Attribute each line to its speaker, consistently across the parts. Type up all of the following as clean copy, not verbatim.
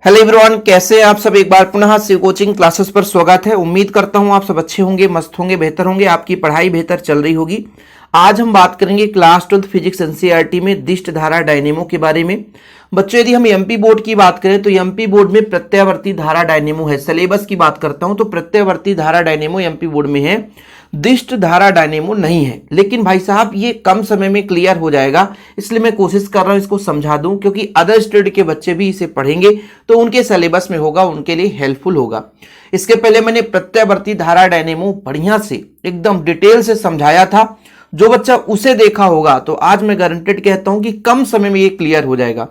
Speaker 1: Hello everyone, कैसे हैं आप सब। एक बार पुनः शिव कोचिंग क्लासेस पर स्वागत है। उम्मीद करता हूं आप सब अच्छे होंगे, मस्त होंगे, बेहतर होंगे, आपकी पढ़ाई बेहतर चल रही होगी। आज हम बात करेंगे क्लास 12 फिजिक्स एनसीईआरटी में दिष्ट धारा डायनेमो के बारे में। बच्चों, यदि हम एमपी बोर्ड की बात करें तो एमपी बोर्ड में प्रत्यावर्ती धारा डायनेमो है। सिलेबस की बात करता हूं तो प्रत्यावर्ती धारा डायनेमो एमपी बोर्ड में है, दिष्ट धारा डायनेमो नहीं है। लेकिन भाई साहब ये कम समय में क्लियर हो जाएगा, इसलिए मैं कोशिश कर रहा हूं इसको समझा दूं, क्योंकि अदर स्टेट के बच्चे भी इसे पढ़ेंगे तो उनके सिलेबस में होगा, उनके लिए हेल्पफुल होगा। इसके पहले मैंने प्रत्यावर्ती धारा डायनेमो बढ़िया से एकदम डिटेल से समझाया था। जो बच्चा उसे देखा होगा तो आज मैं गारंटेड कहता हूं कि कम समय में ये क्लियर हो जाएगा,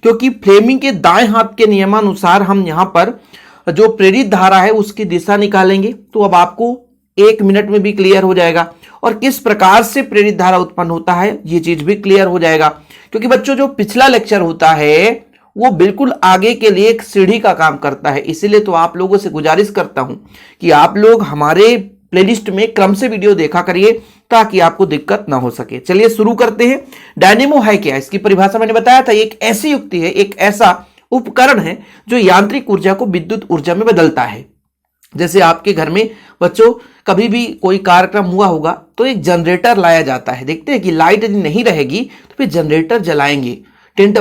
Speaker 1: क्योंकि फ्लेमिंग के दाएं हाथ के नियमानुसार हम यहां पर जो प्रेरित धारा है उसकी दिशा निकालेंगे तो अब आपको 1 मिनट में भी क्लियर हो जाएगा। और किस प्रकार से प्रेरित धारा उत्पन्न होता है ये चीज भी क्लियर हो जाएगा, क्योंकि बच्चों जो पिछला लेक्चर होता है वो बिल्कुल आगे के लिए एक सीढ़ी का काम करता है। इसीलिए तो आप लोगों से गुजारिश करता हूं कि आप लोग हमारे प्लेलिस्ट में क्रम से वीडियो देखा करिए ताकि आपको दिक्कत ना हो सके। चलिए शुरू करते हैं। डायनेमो है क्या, इसकी परिभाषा मैंने बताया था। एक ऐसी युक्ति है, एक ऐसा उपकरण है जो यांत्रिक ऊर्जा को विद्युत ऊर्जा में बदलता है। जैसे आपके घर में बच्चों कभी भी कोई कार्यक्रम हुआ होगा तो एक जनरेटर लाया जाता है। देखते हैं कि लाइट यदि नहीं रहेगी तो फिर जनरेटर जलाएंगे। टेंट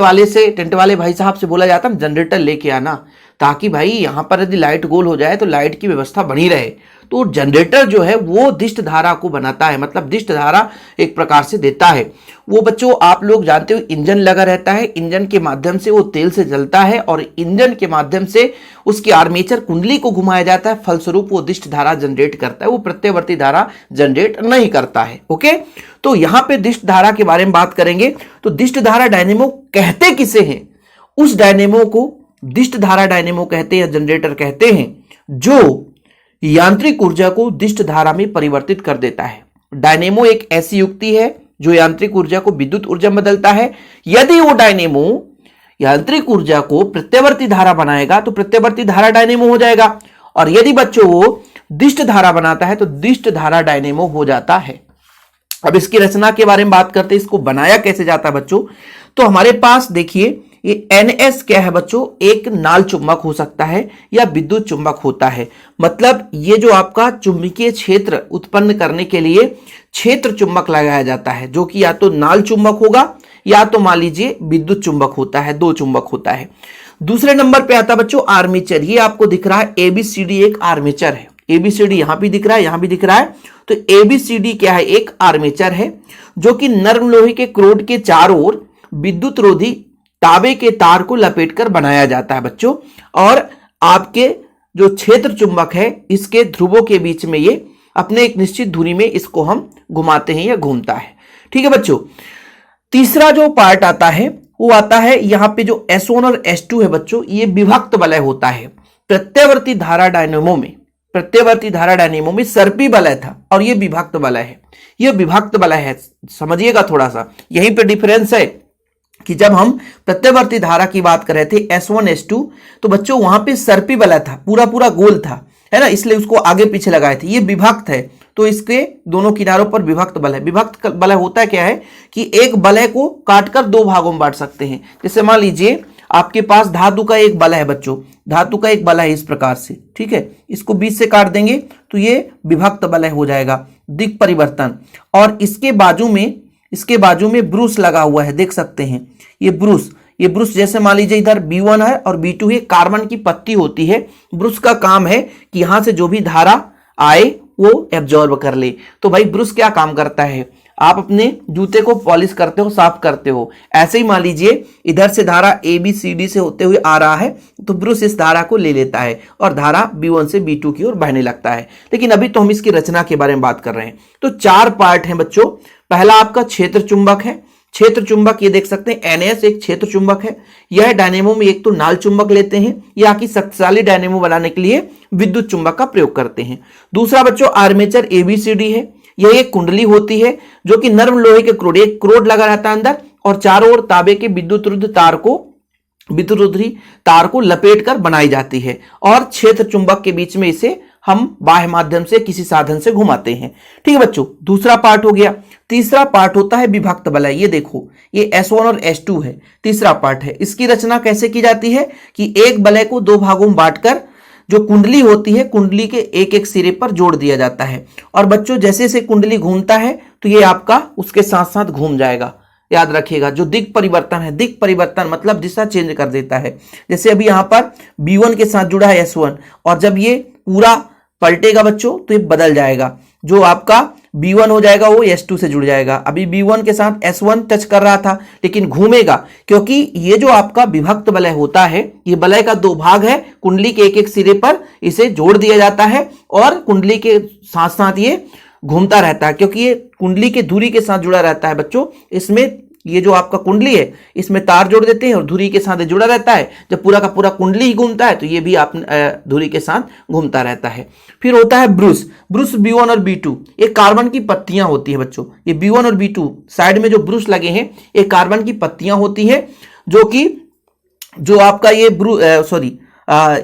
Speaker 1: वाले भाई साहब से बोला जाता है जनरेटर लेके आना, ताकि भाई यहां पर यदि लाइट गोल हो जाए तो लाइट की व्यवस्था बनी रहे। तो जनरेटर जो है वो दिष्ट धारा को बनाता है, मतलब दिष्ट धारा एक प्रकार से देता है। वो बच्चों आप लोग जानते हो इंजन लगा रहता है, इंजन के माध्यम से वो तेल से जलता है और इंजन के माध्यम से उसकी आर्मेचर कुंडली को घुमाया जाता है, फलस्वरूप वो दिष्ट धारा जनरेट करता है। वो प्रत्यावर्ती धारा जनरेट नहीं करता है। ओके, तो यहां पे दिष्ट धारा के बारे में बात करेंगे। तो दिष्ट धारा डायनेमो कहते किसे हैं? उस डायनेमो को दिष्ट धारा डायनेमो कहते हैं या जनरेटर कहते हैं जो यांत्रिक ऊर्जा को दिष्ट धारा में परिवर्तित कर देता है। डायनेमो एक ऐसी युक्ति है जो यांत्रिक ऊर्जा को विद्युत ऊर्जा में बदलता है। यदि वो डायनेमो यांत्रिक ऊर्जा को प्रत्यावर्ती धारा बनाएगा तो प्रत्यावर्ती धारा डायनेमो हो जाएगा, और यदि बच्चों वो दिष्ट धारा बनाता है तो दिष्ट धारा डायनेमो हो जाता है। अब इसकी रचना के बारे में बात करते हैं, इसको बनाया कैसे जाता है बच्चों। तो हमारे पास देखिए ये NS क्या है बच्चों, एक नाल चुंबक हो सकता है या विद्युत चुंबक होता है। मतलब ये जो आपका चुंबकीय क्षेत्र उत्पन्न करने के लिए क्षेत्र चुंबक लगाया जाता है, जो कि या तो नाल चुंबक होगा या तो मान लीजिए विद्युत चुंबक होता है, 2 चुंबक होता है। दूसरे नंबर पे आता बच्चों आर्मेचर। ये आपको दिख रहा है ABCD एक आर्मेचर है। ABCD यहां भी दिख रहा है, यहां भी दिख रहा है। तो ABCD क्या है, एक आर्मेचर है जो कि नर्म लोहे के क्रोड के चारों ओर विद्युत रोधी तांबे के तार को लपेटकर बनाया जाता है बच्चों। और आपके जो क्षेत्र चुंबक है इसके ध्रुवों के बीच में ये अपने एक निश्चित दूरी में इसको हम घुमाते हैं या घूमता है। ठीक है बच्चों, तीसरा जो पार्ट आता है वो आता है यहां पे जो S1 और S2 है बच्चों, ये विभक्त वलय होता है। प्रत्यावर्ती धारा डायनेमो में सर्पी वलय था और ये विभक्त वलय है। ये विभक्त वलय है, समझिएगा थोड़ा सा यहीं पे डिफरेंस है कि जब हम प्रत्यावर्ती धारा की बात कर रहे थे S1 S2 तो बच्चों वहां पे सर्पी वलय था, पूरा पूरा गोल था, है ना, इसलिए उसको आगे पीछे लगाए थे। ये विभक्त है तो इसके दोनों किनारों पर विभक्त वलय। विभक्त वलय होता है क्या है कि एक वलय को काटकर 2 भागों में बांट सकते हैं। जैसे मान लीजिए आपके पास धातु का एक वलय है बच्चों, धातु का एक वलय है इस प्रकार से, ठीक है, इसको बीच से काट देंगे तो ये विभक्त वलय हो जाएगा, दिक् परिवर्तन। और इसके बाजू में ब्रूस लगा हुआ है, देख सकते हैं ये ब्रूस जैसे मान लीजिए इधर B1 है और B2 है, कार्बन की पत्ती होती है। ब्रूस का काम है कि यहां से जो भी धारा आए वो एब्जॉर्ब कर ले। तो भाई ब्रूस क्या काम करता है, आप अपने जूते को पॉलिश करते हो, साफ करते हो, ऐसे ही मान लीजिए इधर से धारा ABCD से होते हुए आ रहा है तो ब्रूस इस धारा को ले लेता है और धारा B1 से B2 की ओर बहने लगता है। लेकिन अभी तो हम इसकी रचना के बारे में बात कर रहे हैं। तो 4 पार्ट हैं बच्चों। पहला आपका क्षेत्र चुंबक है। क्षेत्र चुंबक ये देख सकते हैं NS एक क्षेत्र चुंबक है। यह डायनेमो में एक तो नाल चुंबक लेते हैं या कि शक्तिशाली डायनेमो बनाने के लिए विद्युत चुंबक का प्रयोग करते हैं। दूसरा बच्चों आर्मेचर ABCD है। यह एक कुंडली होती है जो कि नर्म लोहे के क्रोड, एक क्रोड लगा रहता है अंदर और चारों ओर तांबे के विद्युत रोधी तार को लपेट कर बनाई जाती है और क्षेत्र चुंबक के बीच में इसे हम बाह्य माध्यम से किसी साधन से घुमाते हैं। ठीक है बच्चों, दूसरा पार्ट हो गया। तीसरा पार्ट होता है विभक्त वलय। ये देखो, ये S1 और S2 है, तीसरा पार्ट है। इसकी रचना कैसे की जाती है कि एक वलय को दो भागों में बांटकर जो कुंडली होती है, कुंडली के एक एक सिरे पर जोड़ दिया जाता है। और बच्चों जैसे जैसे कुंडली घूमता है तो ये आपका उसके साथ साथ घूम जाएगा। याद रखिएगा, जो दिक परिवर्तन है, दिक परिवर्तन मतलब दिशा चेंज कर देता है। जैसे अभी यहां पर B1 के साथ जुड़ा है S1, और जब ये पूरा पलटेगा बच्चों तो ये बदल जाएगा। जो आपका B1 हो जाएगा वो S2 से जुड़ जाएगा। अभी B1 के साथ S1 टच कर रहा था, लेकिन घूमेगा, क्योंकि ये जो आपका विभक्त वलय होता है, ये वलय का दो भाग है, कुंडली के एक एक सिरे पर इसे जोड़ दिया जाता है और कुंडली के साथ साथ ये घूमता रहता है, क्योंकि ये कुंडली के धुरी के साथ जुड़ा रहता है बच्चों। इसमें ये जो आपका कुंडली है, इसमें तार जोड़ देते हैं और धुरी के साथ जुड़ा रहता है। जब पूरा का पूरा कुंडली ही घूमता है तो ये भी आप धुरी के साथ घूमता रहता है। फिर होता है ब्रूस। ब्रूस B1 और B2, ये कार्बन की पत्तियां होती है बच्चों। ये B1 और B2 साइड में जो ब्रूस लगे हैं, ये कार्बन की पत्तियां होती है, जो कि जो आपका ये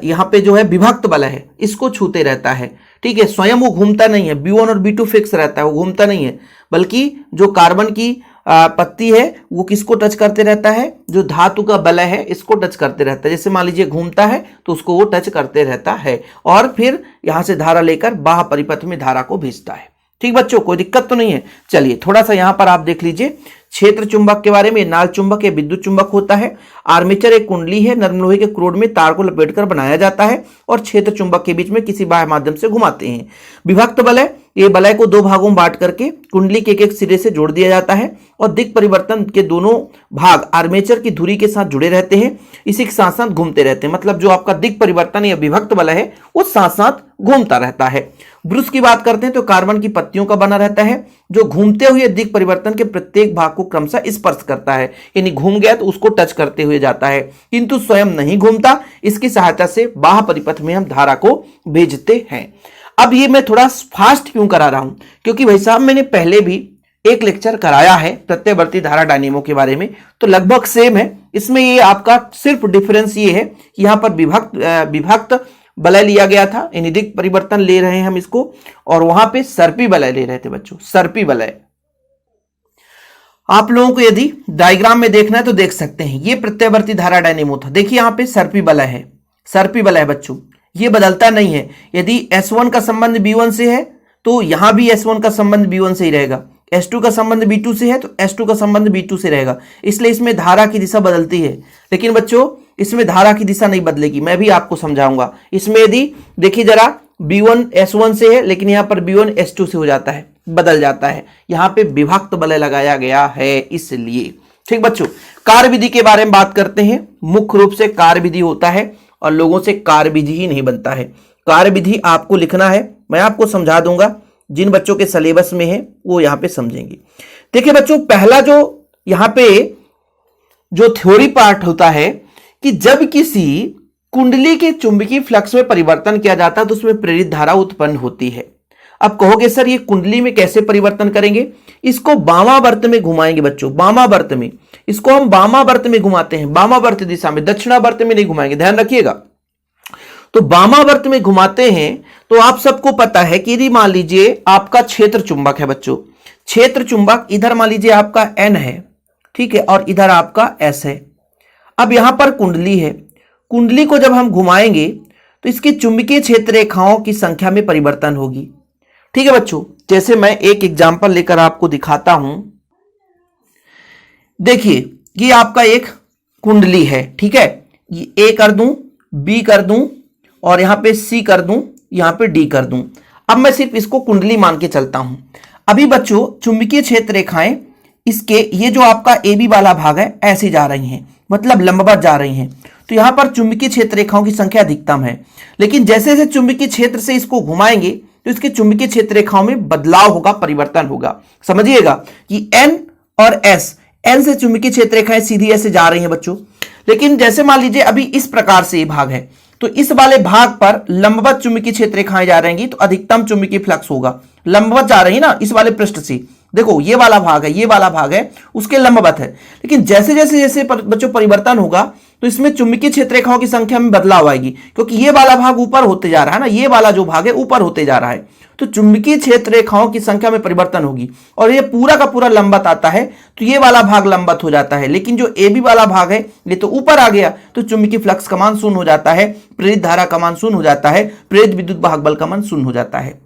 Speaker 1: यहाँ पे जो है विभक्त वलय है, इसको छूते रहता है। ठीक है, स्वयं वो घूमता नहीं है। B1 और B2 फिक्स रहता है, वो घूमता नहीं है, बल्कि जो कार्बन की पत्ती है वो किसको टच करते रहता है, जो धातु का वलय है इसको टच करते रहता है। जैसे मान लीजिए घूमता है तो उसको वो टच करते रहता है, और फिर यहां से धारा लेकर बाह्य परिपथ में धारा को भेजता है। ठीक बच्चों, कोई दिक्कत तो नहीं है। चलिए थोड़ा सा यहां पर आप देख लीजिए क्षेत्र चुंबक के बारे में। नाल चुंबक या विद्युत चुंबक होता है। आर्मेचर एक कुंडली है, नरम लोहे के क्रोड में तार को लपेटकर बनाया जाता है और क्षेत्र चुंबक के बीच में किसी बाह्य माध्यम से घुमाते हैं। विभक्त वलय, ये वलय को दो भागों में बांट करके कुंडली के एक एक सिरे से जोड़ दिया जाता है और दिक परिवर्तन के दोनों भाग आर्मेचर की धुरी के साथ जुड़े रहते हैं, इसी के साथ साथ घूमते रहते हैं। मतलब जो आपका दिक परिवर्तन या विभक्त वलय है वो साथ साथ घूमता रहता है। ब्रूस की बात करते हैं तो कार्बन की पत्तियों का बना रहता है, जो घूमते हुए दिक परिवर्तन के प्रत्येक भाग को क्रमशः स्पर्श करता है। यानी घूम गया तो उसको टच करते हुए जाता है, किंतु स्वयं नहीं घूमता। इसकी सहायता से बाह्य परिपथ में हम धारा को भेजते हैं। अब ये मैं थोड़ा फास्ट क्यों करा रहा हूं, क्योंकि भाई साहब मैंने पहले भी एक लेक्चर कराया है प्रत्यवर्ती धारा डायनेमो के बारे में, तो लगभग सेम है। इसमें ये आपका सिर्फ डिफरेंस ये है कि यहां पर विभक्त वलय लिया गया था, यानी दिक परिवर्तन ले रहे हैं हम इसको, और वहां पे सर्पी वलय ले रहे थे बच्चों, सर्पी वलय। आप लोगों को यदि डायग्राम में देखना है तो देख सकते हैं, ये प्रत्यवर्ती धारा डायनेमो था। देखिए यहां पे सर्पी वलय है, सर्पी वलय बच्चों, ये बदलता नहीं है। यदि S1 का संबंध B1 से है तो यहां भी S1 का संबंध B1 से ही रहेगा। S2 का संबंध B2 से है तो S2 का संबंध B2 से रहेगा। इसलिए इसमें धारा की दिशा बदलती है, लेकिन बच्चों इसमें धारा की दिशा नहीं बदलेगी। मैं भी आपको समझाऊंगा। इसमें यदि देखिए जरा B1 S1 से है, लेकिन यहां पर B1 S2 से हो जाता है, बदल जाता है। यहां पे विभक्त वलय लगाया गया है इसलिए। ठीक बच्चों, कार्य विधि के बारे में बात करते हैं। मुख्य रूप से कार्य विधि होता है और लोगों से कार्य विधि ही नहीं बनता है। कार्य विधि आपको लिखना है, मैं आपको समझा दूंगा। जिन बच्चों के सिलेबस में है वो यहां पे समझेंगे। देखिए बच्चों, पहला जो यहां पे जो थ्योरी पार्ट होता है कि जब किसी कुंडली के चुंबकीय फ्लक्स में परिवर्तन किया जाता है तो उसमें प्रेरित धारा उत्पन्न होती है। अब कहोगे सर ये कुंडली में कैसे परिवर्तन करेंगे? इसको वामावर्त में घुमाएंगे बच्चों, वामावर्त में। इसको हम वामावर्त में घुमाते हैं, वामावर्त दिशा में, दक्षिणावर्त में नहीं घुमाएंगे, ध्यान रखिएगा। तो वामावर्त में घुमाते हैं तो आप सबको पता है कि यदि मान लीजिए आपका क्षेत्र चुंबक है बच्चों, क्षेत्र चुंबक इधर मान लीजिए आपका N है, ठीक है, और इधर आपका S है। अब यहां पर कुंडली है, कुंडली को जब हम घुमाएंगे तो इसकी चुंबकीय क्षेत्र रेखाओं की संख्या में परिवर्तन होगी। ठीक है बच्चों, जैसे मैं एक एग्जांपल लेकर आपको दिखाता हूं। देखिए ये आपका एक कुंडली है, ठीक है, ये A कर दूं, B कर दूं और यहां पे C कर दूं, यहां पे D कर दूं। अब मैं सिर्फ इसको कुंडली मान के चलता हूं। अभी बच्चों चुंबकीय क्षेत्र रेखाएं इसके ये जो आपका AB वाला भाग है ऐसे जा रही हैं, मतलब लंबवत जा रही हैं। तो यहां पर चुंबकीय क्षेत्र रेखाओं की संख्या अधिकतम है, लेकिन जैसे जैसे चुंबकीय क्षेत्र से इसको घुमाएंगे तो इसके चुंबकीय क्षेत्र रेखाओं में बदलाव होगा, परिवर्तन होगा। समझिएगा कि N और S, N से चुंबकीय क्षेत्र रेखाएं सीधी ऐसे जा रही हैं बच्चों, लेकिन जैसे मान लीजिए अभी इस प्रकार से ये भाग है तो इस वाले भाग पर लंबवत चुंबकीय क्षेत्र रेखाएं जा रहेंगी तो अधिकतम चुंबकीय फ्लक्स होगा। लंबवत जा रही ना इस वाले पृष्ठ से, देखो ये वाला भाग है, ये वाला भाग है, उसके लंबवत है। लेकिन जैसे जैसे जैसे बच्चों परिवर्तन होगा तो इसमें चुंबकीय क्षेत्र रेखाओं की संख्या में बदलाव आएगी, क्योंकि ये वाला भाग ऊपर होते जा रहा है ना, ये वाला जो भाग है ऊपर होते जा रहा है, तो चुंबकीय क्षेत्र रेखाओं की संख्या में परिवर्तन होगी और ये पूरा का पूरा लंबवत आता है, तो ये वाला भाग लंबवत हो जाता है। लेकिन जो ए बी वाला भाग है ये तो ऊपर आ गया, तो चुंबकीय फ्लक्स का मान शून्य हो जाता है, प्रेरित धारा का मान शून्य हो जाता है, प्रेरित विद्युत वाहक बल का मान शून्य हो जाता है।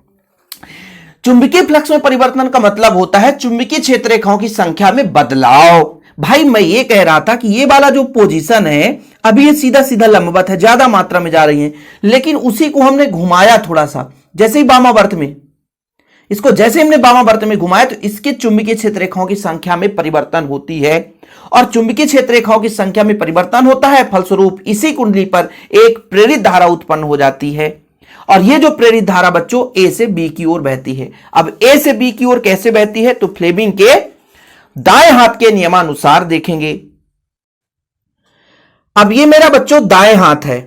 Speaker 1: चुंबकीय फ्लक्स में परिवर्तन का मतलब होता है चुंबकीय क्षेत्र रेखाओं की संख्या में बदलाव। भाई मैं ये कह रहा था कि ये वाला जो पोजीशन है अभी ये सीधा सीधा लंबवत है, ज्यादा मात्रा में जा रही है, लेकिन उसी को हमने घुमाया थोड़ा सा, जैसे ही वामावर्त में, इसको जैसे हमने वामावर्त में घुमाया तो इसके चुंबकीय क्षेत्र रेखाओं की संख्या में परिवर्तन होती है, और चुंबकीय क्षेत्र रेखाओं की संख्या में परिवर्तन होता है, फलस्वरूप इसी कुंडली पर एक प्रेरित धारा उत्पन्न हो जाती है, और ये जो प्रेरित धारा बच्चों ए से बी की ओर बहती है। अब ए से बी की ओर कैसे बहती है, तो फ्लेमिंग के दाएं हाथ के नियमानुसार देखेंगे। अब ये मेरा बच्चों दाएं हाथ है,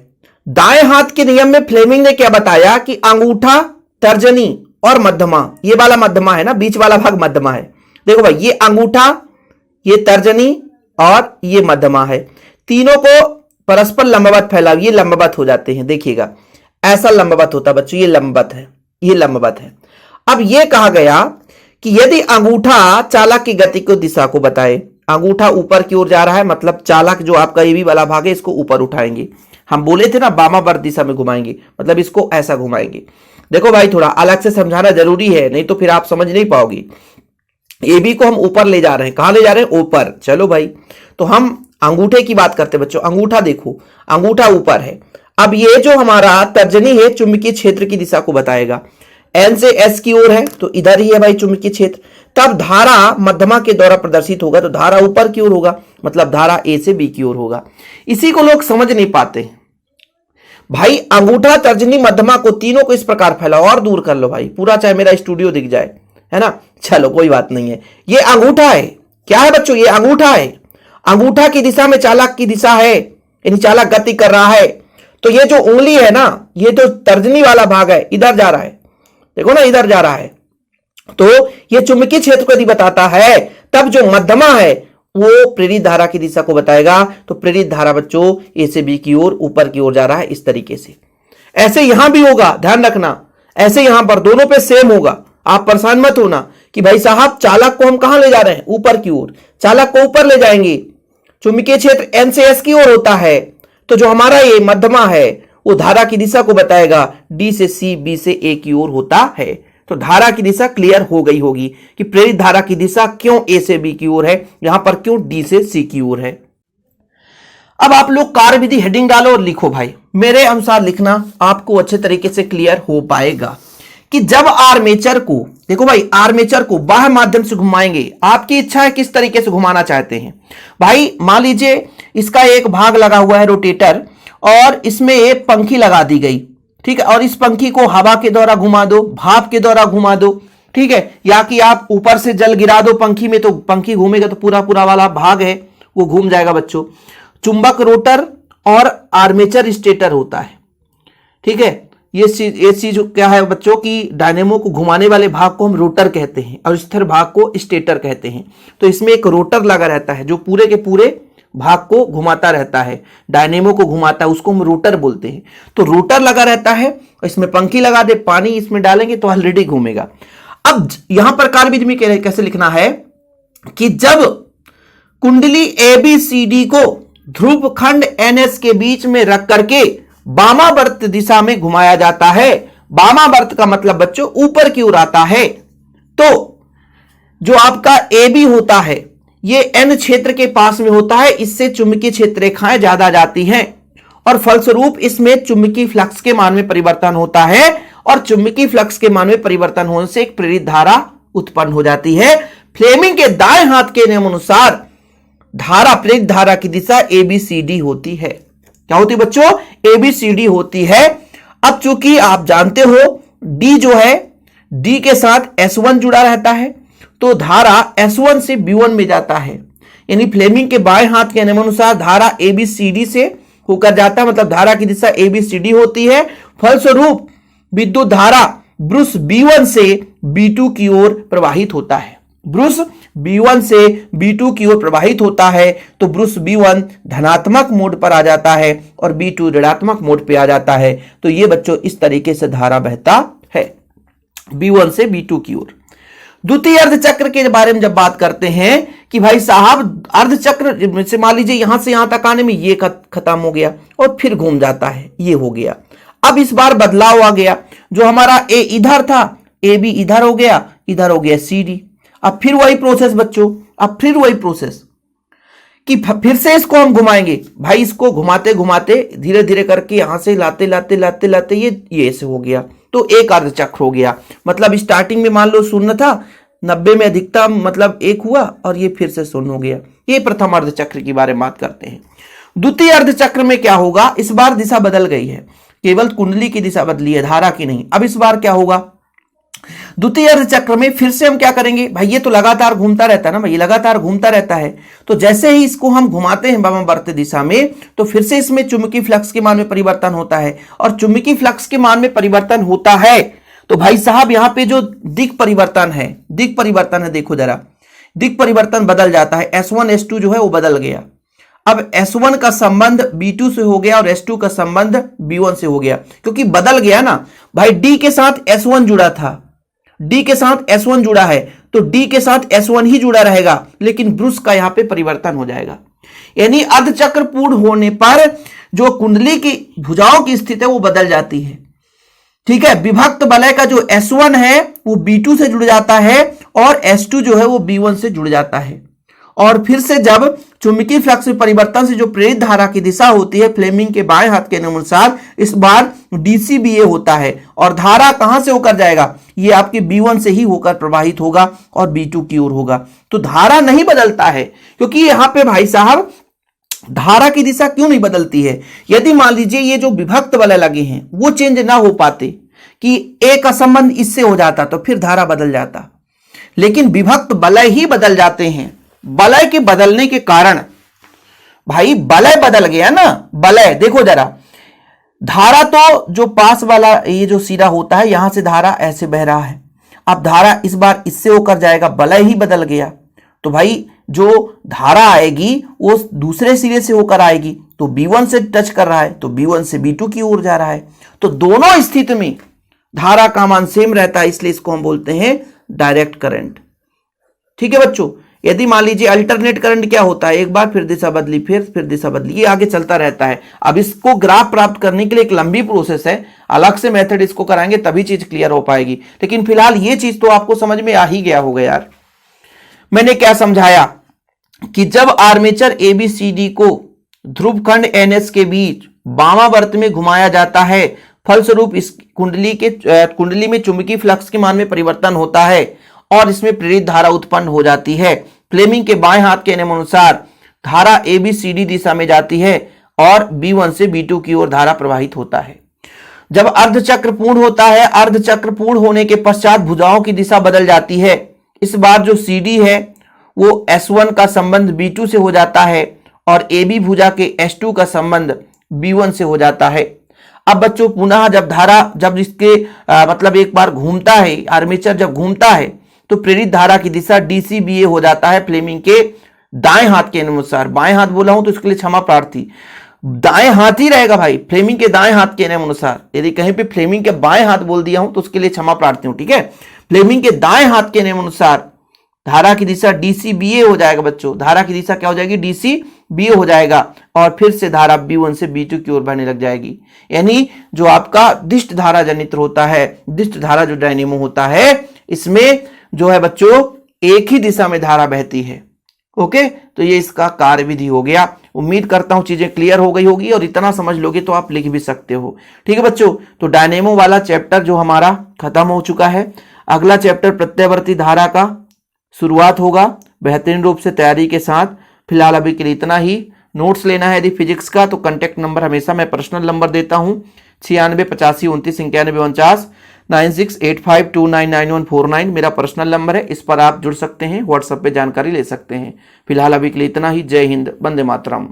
Speaker 1: दाएं हाथ के नियम में फ्लेमिंग ने क्या बताया कि अंगूठा, तर्जनी और मध्यमा, ये वाला मध्यमा है ना, बीच वाला भाग मध्यमा है। देखो भाई ये अंगूठा, ये तर्जनी और ये मध्यमा है, तीनों को परस्पर लंबवत फैलाओ, ये लंबवत हो जाते हैं। देखिएगा ऐसा लंबवत होता बच्चों, ये लंबवत है, ये लंबवत है। अब ये कहा गया कि यदि अंगूठा चालक की गति को दिशा को बताए, अंगूठा ऊपर की ओर जा रहा है, मतलब चालक जो आपका ये भी वाला भाग है इसको ऊपर उठाएंगे, हम बोले थे ना वामावर्त दिशा में घुमाएंगे, मतलब इसको ऐसा घुमाएंगे। देखो भाई थोड़ा अलग से समझाना जरूरी है, नहीं तो फिर आप समझ नहीं पाओगे। ए बी को हम ऊपर ले जा रहे हैं, कहां ले जा रहे हैं, ऊपर। चलो भाई, तो हम अंगूठे की बात करते हैं बच्चों, अंगूठा देखो, अंगूठा ऊपर है। अब ये जो हमारा तर्जनी है चुंबकीय क्षेत्र की दिशा को बताएगा, एन से एस की ओर है तो इधर ही है भाई चुंबकीय क्षेत्र, तब धारा मध्यमा के द्वारा प्रदर्शित होगा, तो धारा ऊपर की ओर होगा, मतलब धारा ए से बी की ओर होगा। इसी को लोग समझ नहीं पाते भाई। अंगूठा, तर्जनी, मध्यमा को तीनों को इस प्रकार फैलाओ और दूर कर लो भाई, पूरा चाहे मेरा स्टूडियो दिख जाए, है ना। चलो कोई बात नहीं है, ये अंगूठा है, क्या है बच्चों, ये अंगूठा है। अंगूठा की दिशा में चालक की दिशा है, यानी चालक गति कर रहा है, तो ये जो उंगली है ना, ये जो तर्जनी वाला भाग है इधर जा रहा है, देखो ना इधर जा रहा है, तो ये चुंबकीय क्षेत्र को यदि बताता है, तब जो मध्यमा है वो प्रेरित धारा की दिशा को बताएगा। तो प्रेरित धारा बच्चों ए से बी की ओर ऊपर की ओर जा रहा है इस तरीके से। ऐसे यहां भी होगा, ध्यान रखना, ऐसे यहां पर दोनों पे सेम होगा, आप परेशान मत होना कि भाई साहब चालक को हम कहां ले जा रहे हैं, ऊपर की ओर, चालक को ऊपर ले जाएंगे। चुंबकीय क्षेत्र एन से एस की ओर होता है, तो जो हमारा ये मध्यमा है वो धारा की दिशा को बताएगा, डी से सी, बी से ए की ओर होता है। तो धारा की दिशा क्लियर हो गई होगी कि प्रेरित धारा की दिशा क्यों ए से बी की ओर है, यहां पर क्यों डी से सी की ओर है। अब आप लोग कार्यविधि हेडिंग डालो और लिखो भाई, मेरे अनुसार लिखना, आपको अच्छे तरीके से क्लियर हो पाएगा कि जब आर्मेचर को, देखो भाई आर्मेचर को बाह्य माध्यम से घुमाएंगे, आपकी इच्छा है किस तरीके से घुमाना चाहते हैं भाई। मान लीजिए इसका एक भाग लगा हुआ है रोटेटर, और इसमें एक पंखी लगा दी गई, ठीक है, और इस पंखी को हवा के द्वारा घुमा दो, भाप के द्वारा घुमा दो, ठीक है, या कि आप ऊपर से जल गिरा दो पंखी में, तो पंखी घूमेगा तो पूरा पूरा वाला भाग है वो घूम जाएगा बच्चों। चुंबक रोटर और आर्मेचर स्टेटर होता है, ठीक है। ये चीज क्या है बच्चों की, डायनेमो को घुमाने वाले भाग को हम रोटर कहते हैं और स्थिर भाग को स्टेटर कहते हैं। तो इसमें एक रोटर लगा रहता है जो पूरे के पूरे भाग को घुमाता रहता है, डायनेमो को घुमाता है, उसको हम रोटर बोलते हैं। तो रोटर लगा रहता है, इसमें पंखी लगा दे, पानी इसमें डालेंगे तो ऑलरेडी घूमेगा। अब यहां पर कार्यविधि में कैसे लिखना है कि जब कुंडली ABCD को ध्रुव खंड NS के बीच में रख करके वामावर्त दिशा में घुमाया जाता है, वामावर्त का मतलब बच्चों ऊपर की ओर आता है, तो जो आपका AB होता है ये N क्षेत्र के पास में होता है, इससे चुंबकीय क्षेत्र रेखाएं ज्यादा जाती हैं और फलस्वरूप इसमें चुंबकीय फ्लक्स के मान में परिवर्तन होता है, और चुंबकीय फ्लक्स के मान में परिवर्तन होने से एक प्रेरित धारा उत्पन्न हो जाती है। फ्लेमिंग के दाएं हाथ के नियम अनुसार धारा, प्रेरित धारा की दिशा ABCD होती है। क्या होती है बच्चों, ABCD होती है। अब चूंकि आप जानते हो D जो है, D के साथ S1 जुड़ा रहता है, तो धारा S1 से B1 में जाता है, यानी फ्लेमिंग के बाएं हाथ के नियमानुसार धारा ABCD से होकर जाता है, मतलब धारा की दिशा ABCD होती है। फलस्वरूप विद्युत धारा ब्रुश B1 से B2 की ओर प्रवाहित होता है। ब्रुश B1 से B2 की ओर प्रवाहित होता है तो ब्रुश B1 धनात्मक मोड पर आ जाता है और B2 ऋणात्मक मोड पे आ जाता है। तो ये बच्चों इस तरीके से धारा बहता है B1 से B2 की ओर। द्वितीय अर्धचक्र के बारे में जब बात करते हैं कि भाई साहब अर्धचक्र से मान लीजिए यहां से यहां तक आने में ये खत्म हो गया और फिर घूम जाता है, ये हो गया। अब इस बार बदलाव आ गया, जो हमारा ए इधर था, ए बी इधर हो गया सी डी। अब फिर वही प्रोसेस बच्चों, अब फिर वही प्रोसेस कि फिर से इसको हम घुमाएंगे। भाई इसको घुमाते घुमाते धीरे धीरे करके यहां से लाते लाते लाते लाते ये ऐसे हो गया, तो एक अर्धचक्र हो गया। मतलब स्टार्टिंग में मान लो 0 था, 90 में अधिकतम मतलब 1 हुआ और ये फिर से 0 हो गया। ये प्रथम अर्धचक्र के बारे में बात करते हैं। द्वितीय अर्धचक्र में क्या होगा, इस बार दिशा बदल गई है, केवल कुंडली की दिशा बदली है, धारा की नहीं। अब इस बार क्या होगा, द्वितीय अर्धचक्र में फिर से हम क्या करेंगे, भाई ये तो लगातार घूमता रहता है ना, भाई ये लगातार घूमता रहता है। तो जैसे ही इसको हम घुमाते हैं वामावर्त दिशा में, तो फिर से इसमें चुंबकीय फ्लक्स के मान में परिवर्तन होता है। और चुंबकीय फ्लक्स के मान में परिवर्तन होता है तो भाई साहब यहां पे जो दिक् परिवर्तन है, देखो जरा, दिक् परिवर्तन बदल जाता है। S1 S2 जो है वो बदल गया। अब S1 का संबंध B2 से हो गया और S2 का संबंध B1 से हो गया, क्योंकि बदल गया ना भाई। D के साथ S1 जुड़ा था, D के साथ S1 जुड़ा है, तो D के साथ S1 ही जुड़ा रहेगा, लेकिन ब्रुश का यहां पे परिवर्तन हो जाएगा। यानी अर्धचक्र पूर्ण होने पर जो कुंडली की भुजाओं की स्थिति है वो बदल जाती है। ठीक है, विभक्त वलय का जो S1 है वो B2 से जुड़ जाता है और S2 जो है वो B1 से जुड़ जाता है। और फिर से जब चुंबकीय फ्लक्स में परिवर्तन से जो प्रेरित धारा की दिशा होती है फ्लेमिंग के बाएं हाथ के अनुसार, इस बार DCBA होता है और धारा कहां से होकर जाएगा, ये आपके B1 से ही होकर प्रवाहित होगा और B2 की ओर होगा। तो धारा नहीं बदलता है, क्योंकि यहां पे भाई साहब धारा की दिशा क्यों नहीं बदलती है। यदि मान लीजिए ये जो विभक्त वलय लगे हैं वो चेंज ना हो पाते, कि ए का संबंध इससे हो जाता तो फिर धारा बदल जाता, लेकिन विभक्त वलय ही बदल जाते हैं। वलय के बदलने के कारण भाई वलय बदल गया ना, वलय देखो जरा, धारा तो जो पास वाला ये जो सिरा होता है यहां से धारा ऐसे बह रहा है, अब धारा इस बार इससे होकर जाएगा, वलय ही बदल गया। तो भाई जो धारा आएगी वो दूसरे सिरे से होकर आएगी, तो B1 से टच कर रहा है तो B1 से B2 की ओर जा रहा है। तो दोनों स्थिति में धारा का मान सेम रहता है, इसलिए इसको हम बोलते हैं डायरेक्ट करंट। ठीक है बच्चों, यदि मान लीजिए अल्टरनेट करंट क्या होता है, एक बार फिर दिशा बदली, फिर दिशा बदली, ये आगे चलता रहता है। अब इसको ग्राफ प्राप्त करने के लिए एक लंबी प्रोसेस है, अलग से मेथड इसको कराएंगे तभी चीज क्लियर हो पाएगी। लेकिन फिलहाल ये चीज तो आपको समझ में आ ही गया होगा यार। मैंने क्या समझाया कि जब आर्मेचर ABCD को ध्रुवखंड NS के बीच वामावर्त में घुमाया जाता है, फलस्वरूप इस कुंडली में चुंबकीय फ्लक्स के मान में परिवर्तन होता है और इसमें प्रेरित धारा उत्पन्न हो जाती है। फ्लेमिंग के बाएं हाथ के नियम अनुसार धारा ABCD दिशा में जाती है और B1 से B2 की ओर धारा प्रवाहित होता है। जब अर्धचक्र पूर्ण होता है, अर्धचक्र पूर्ण होने के पश्चात भुजाओं की दिशा बदल जाती है। इस बार जो CD है वो S1 का संबंध B2 से हो जाता है और AB भुजा के S2 का संबंध B1 से हो जाता है। अब बच्चों पुनः जब इसके मतलब एक बार घूमता है, आर्मेचर जब घूमता है तो प्रेरित धारा की दिशा DCBA हो जाता है फ्लेमिंग के दाएं हाथ के अनुसार। बाएं हाथ बोला हूं तो इसके लिए क्षमा प्रार्थी, दाएं हाथ ही रहेगा भाई, फ्लेमिंग के दाएं हाथ के नियम अनुसार। यदि कहीं पे फ्लेमिंग के बाएं हाथ बोल दिया हूं तो उसके लिए क्षमा प्रार्थी हूं। ठीक है, फ्लेमिंग के दाएं हाथ के नियम अनुसार धारा की दिशा DCBA हो जाएगा बच्चों, धारा की दिशा क्या हो जाएगी, DCBA हो जाएगा और फिर से धारा B1 से B2 की ओर बहने लग जाएगी। यानी जो आपका दिष्ट धारा जनित्र होता है, दिष्ट धारा जो डायनेमो होता है, इसमें जो है बच्चों एक ही दिशा में धारा बहती है। ओके, तो ये इसका कार्यविधि हो गया। उम्मीद करता हूं चीजें क्लियर हो गई होगी और इतना समझ लोगे तो आप लिख भी सकते हो। ठीक है बच्चों, तो डायनेमो वाला चैप्टर जो हमारा खत्म हो चुका है। अगला चैप्टर प्रत्यावर्ती धारा का शुरुआत होगा बेहतरीन रूप से तैयारी के साथ। फिलहाल अभी के लिए इतना ही। नोट्स लेना है यदि फिजिक्स का तो कांटेक्ट नंबर हमेशा मैं पर्सनल नंबर देता हूं 9685299149 9685299149 मेरा पर्सनल नंबर है, इस पर आप जुड़ सकते हैं, व्हाट्सएप पे जानकारी ले सकते हैं। फिलहाल अभी के लिए इतना ही। जय हिंद, वंदे मातरम।